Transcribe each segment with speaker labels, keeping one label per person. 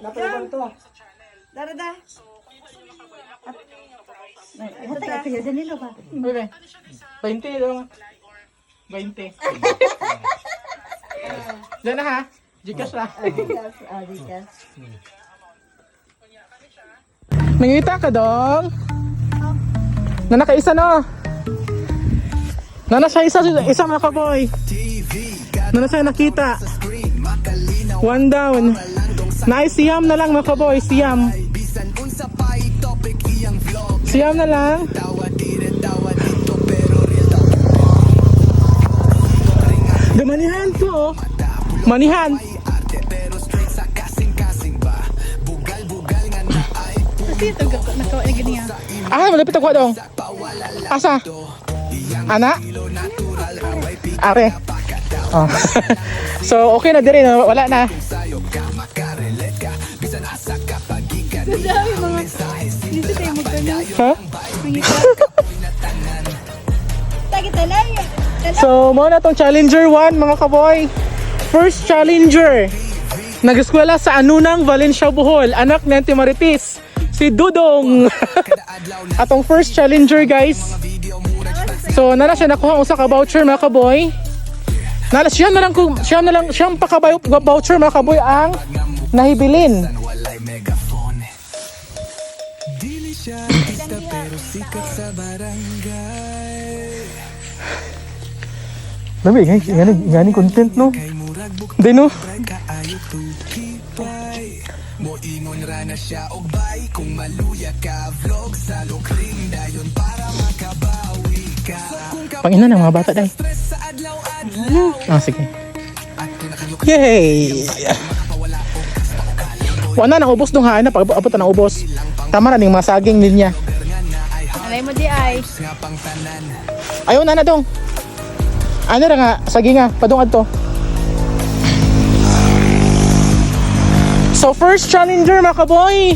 Speaker 1: natulog to.
Speaker 2: Darada.
Speaker 3: Hatay at sa'yo, Danilo ba?
Speaker 4: Okay. 20 lang. 20. Diyan na ha. Gcash na.
Speaker 3: Adikas.
Speaker 4: Nangita ka dong? Na nakaisa no? Na nasa isa mga kaboy. Na nasa nakita. One down. Nice, siyam na lang mga kaboy. Siyam. Siyam na lang. Manihan ko oh. Manihan.
Speaker 2: Kasi ito, nakawa na ganyan.
Speaker 4: Ah, malapit ako dong. Asa? Ana? Are. Oh. So, okay na din. Wala na.
Speaker 2: Sabi mga, dito tayo magtanong.
Speaker 4: Ha?
Speaker 2: Tagita na yun.
Speaker 4: So, muna tong Challenger 1 mga kaboy. First Challenger. Nag-eskwela sa Anunang, Valencia, Bohol. Anak ni Auntie Maritis. Si Dudong. Atong first Challenger guys. So, nana siya nakuha usa ka voucher mga kaboy. Nala siyam pa ka voucher mga kaboy ang nahibilin. Labi, ngani content no? Di no? Moingon ra na siya og bay kung maluya ka vlog sa lukring dayon para makabawi ka. Pangina ng mga bata dai. Ah, sige. Yay! Wala na ubos dong ha, na pag abot na ubos. Tama na ning masaging niya.
Speaker 2: Alay mo di ay.
Speaker 4: Ayaw na dong. Ano ra nga, sagi nga, padungad to. So first challenger mga kaboy.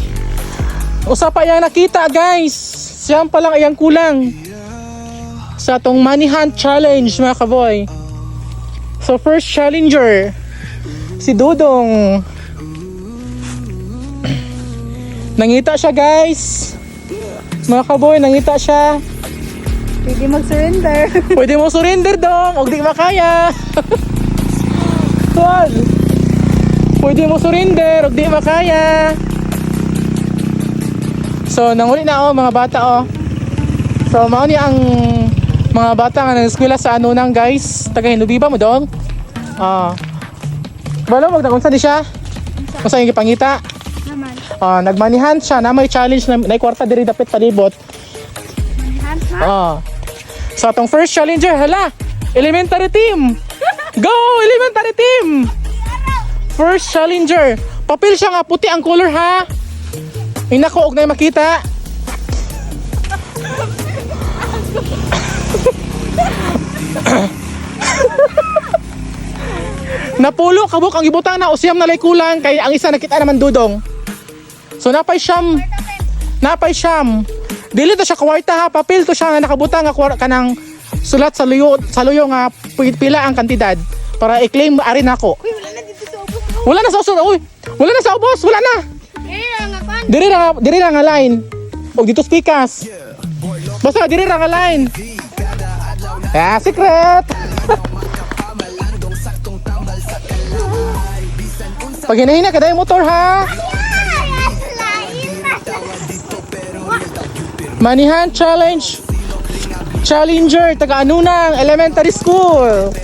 Speaker 4: Usa pa yang nakita guys. Siyam pa lang ayang kulang. Sa tong money hunt challenge mga kaboy. So first challenger. Si Dudong. Nangita siya guys. Mga kaboy, nangita siya.
Speaker 2: Pwede mag-surrender.
Speaker 4: Pwede mo surrender dong, og di makaya. Tol. Pwede mo surrender, og di makaya. So, nanguli na ako mga bata oh. So, mao ni ang mga bata nga nag-eskwela sa Anunang guys. Taga Hinubiba mo dong. Balo, magdakunsa di siya. Kung saan yung ipangita.
Speaker 2: Naman.
Speaker 4: Nagmanihan siya na may challenge na kwarta diri dapit palibot.
Speaker 2: Hands ha?
Speaker 4: So atong first challenger, hala, elementary team. Go, elementary team. First challenger. Papel siya nga, puti ang color ha. Inako, og na makita. Napulo, kabuk ang ibutang na, usiyam na lay kulang, kaya ang isa nakita naman Dudong. So napay siyam. Dili to siya kawarta ha, papel to siya nga nakabutang nga kanang sulat sa luyo nga pila ang kantidad para i-claim arin ako.
Speaker 2: Uy, wala na dito sa ubos.
Speaker 4: Wala na sa ubos. Uy, wala na sa ubos, wala na.
Speaker 2: Nga pan.
Speaker 4: Diri ra nga line. Og dito speakers. Basta diri ra nga line. Secret. Pag hinahina ka dahil motor ha. Manihan challenge. Challenger taga Anunang Elementary School.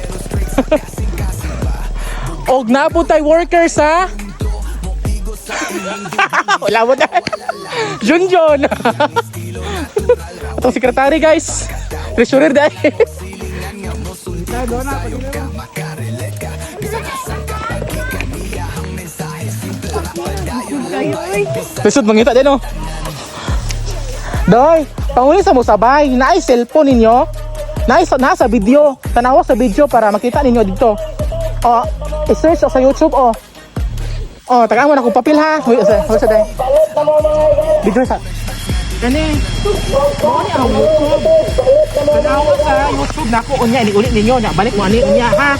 Speaker 4: Og naputay workers ha. Wala mo na. Junjun. Atong sekretary guys. Treasurer dahil. Pesod mangita din oh. Doy, panguli sa mo sabay. Naay cellphone ninyo. Nasa video. Tanawa sa video para makita ninyo dito. I-search sa YouTube tagaan mo na kung papel ha. Wait, sa day. Video sa. Kani. Mo ni ang YouTube. Tanawa sa YouTube nako unya ini-ulit ninyo na balik mo ani unya ha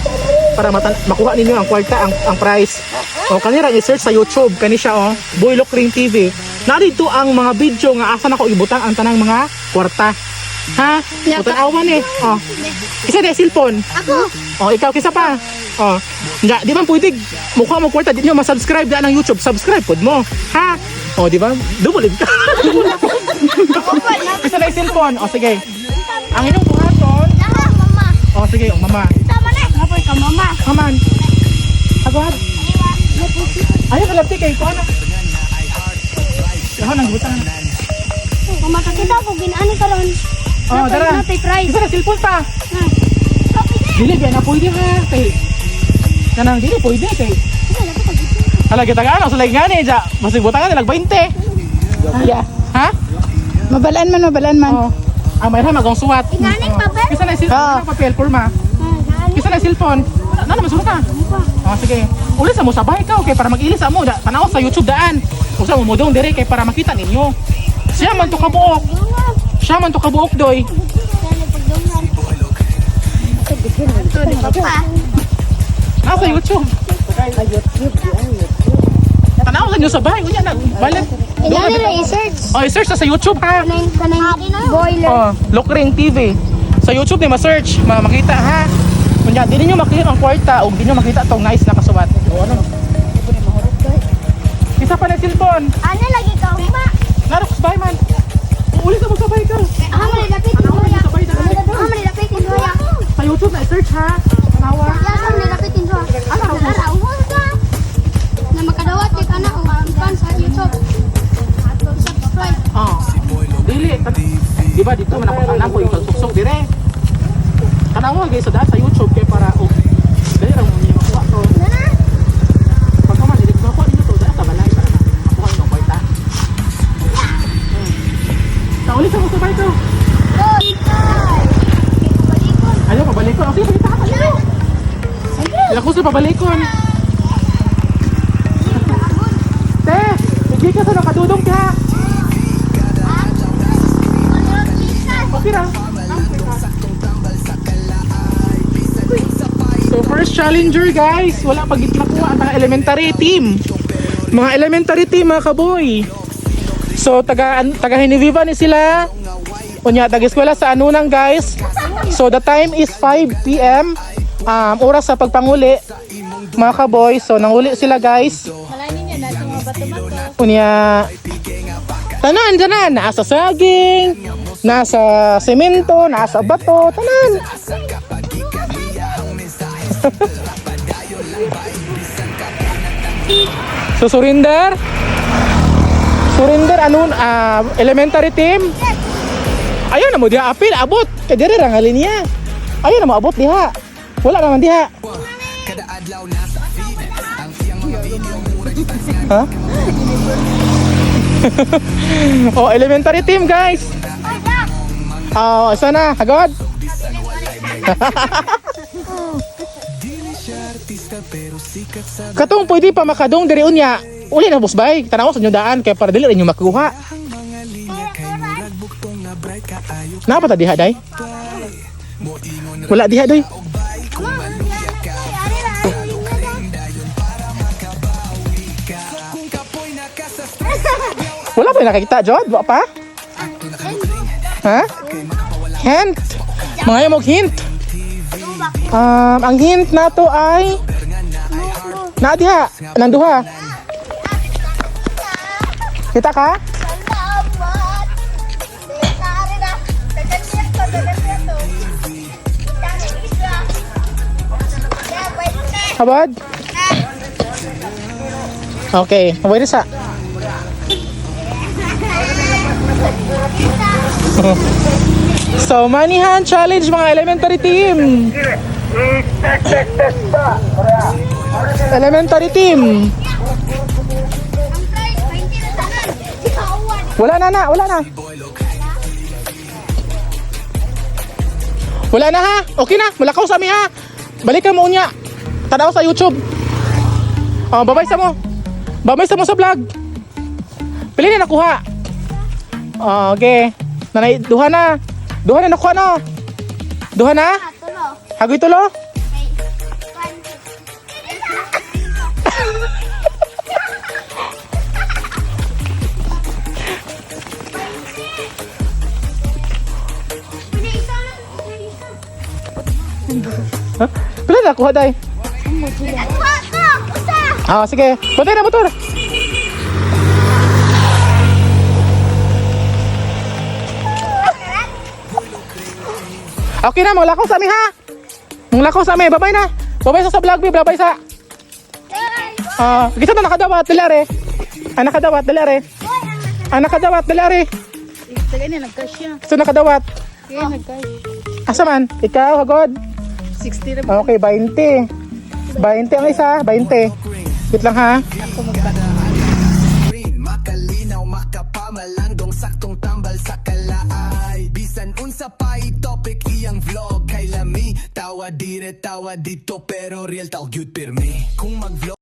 Speaker 4: para makuha ninyo ang kwarta ang price. O kanira i-search sa YouTube kani siya oh, Boy Lokring TV. Narito ang mga video nga asa nako ibutang ang tanang mga kwarta. Ha? Tanawa ni. Oh. Isa na cellphone.
Speaker 2: Ako.
Speaker 4: Oh, ikaw kisa pa. Oh. Nga, di ba pwede mukha mo kwarta di nyo ma-subscribe daan ng YouTube. Subscribe pod mo. Ha? Oh, di ba? Double ka. Kisa na cellphone. Oh, sige. Ang inyong buhaton.
Speaker 2: Aha, mama.
Speaker 4: Oh, sige, oh, mama.
Speaker 2: Tama na. Apoy ka, mama.
Speaker 4: Kaman. Agad. Ayaw ka labti kay ko ano. Yahan ang butang.
Speaker 2: Mama, kakita ko ginani karon.
Speaker 4: Oh, dara.
Speaker 2: Natay price.
Speaker 4: Kisa na cellphone pa.
Speaker 2: Ha. Copy din.
Speaker 4: Dili, biya na pwede ha. Kay. Kanang dili pwede kay. Hala, kita ka ano. Sulay nga ni. Masig butang ka nilag 20. Yeah. Ha?
Speaker 2: Mabalaan man.
Speaker 4: Oh. Ang mayroon magong suwat.
Speaker 2: Inganing papel?
Speaker 4: Kisa na cellphone. Papel, porma. Kisa na cellphone. Ano naman sulat ka? Oh, sige. Ulit sa mo sabay ka okay para mag-ilis mo. Tanaw sa YouTube daan. Usa mo mudong dire kay para makita ninyo. Siya man to kabuok. Siya man to kabuok doy. Nasa YouTube. Tanaw sa inyo sabay. Unya na. Balik.
Speaker 2: Inani na i-search.
Speaker 4: Oh, i-search na sa YouTube ha.
Speaker 2: Boiler.
Speaker 4: Oh, Lokring TV. Sa YouTube ni ma-search, makita ha. Kunya, di niyo makita ang kwarta o di niyo makita tong nice na kasuwat. O ano? Isa pa na cellphone.
Speaker 2: Ano lagi ka, ma?
Speaker 4: Narox bay man. Uli sa mo sabay ka.
Speaker 2: Amo ni lapit ni Joya. Amo ni lapit ni Joya.
Speaker 4: Sa YouTube na search ha. Tanawa.
Speaker 2: Amo ni lapit ni Joya. Ara uhon ka. Na makadawat kay kana o fan sa YouTube. Subscribe.
Speaker 4: Oh. Dili. Di ba dito man ako yung pagsuksok dire. Tanawa guys sa YouTube kay para dali ra mo niyo makuha to. Pag man dili ko ko dito dali sa balay para makuha yung kwarta. Sa uli sa mo sabay ko. Ayaw, pabalikon. Sige, balita ka. Ayaw. Ayaw ko sa pabalikon. Te, hindi ka sa nakadudong ka. Okay na. So, first challenger guys. Wala pag nakuha ang mga elementary team. Mga elementary team, mga kaboy. So, taga Hiniviva ni sila. Unya, taga-eskwela sa Anunang guys. So the time is 5 PM. Oras sa pagpanguli mga kaboy. So nanguli sila guys. Unya tanan. Nasa saging, nasa semento, nasa bato. Tanan. So Surinder elementary team. Ayaw na mo diha apil abot kay dire ra nga linya. Ayaw na mo abot diha. Wala naman diha. Ha? Oh, elementary team guys. Oh, sana agad. Katong pwede pa makadong diri unya. Uli na boss bay. Tanaw sa inyo daan kay para dili inyo makuha. Napa ta diha day? Wala diha day. Wala pa nakakita jod, wa pa? Ha? Hint. Mga yamog hint. Ang hint nato ay na diha, nang duha. Kita ka? Habad? Okay, wait sa. So, manihan challenge mga elementary team. Elementary team. Wala na. Wala na ha. Okay na, malakaw sa amin ha. Balikan mo unya. Tanaw sa YouTube. Oh, babay sa mo. Babay sa mo sa vlog. Pili na nakuha. Oh, okay. Nanay, duha na. Duha na nakuha no. Duha na?
Speaker 2: Tulo.
Speaker 4: Hagoy tulo?
Speaker 2: Okay. 1, 2, 3.
Speaker 4: Ha? Pila na kuha day? Ah, sige. Punta na motor. Okay na, manglakaw sa amin ha. Manglakaw sa amin, babay na. Babay sa vlog, babe, babay sa. Gisa na nakadawat, dalari. Nakadawat, dalari. Nakadawat, dalari.
Speaker 3: Tagay na, nag-cash siya.
Speaker 4: So nakadawat.
Speaker 3: Kaya nag-cash.
Speaker 4: Asa man? Ikaw, hagod.
Speaker 3: 60 na
Speaker 4: Okay, 20. 20 ang isa, 20. Wait lang ha.
Speaker 3: ako magkano.
Speaker 1: Makalinaw, makapamalandong saktong tambal sa kalaay. Bisan unsa pa topic iyang vlog kay lami. Tawa dire, tawa dito pero real talk yun pirmi. Kung mag-vlog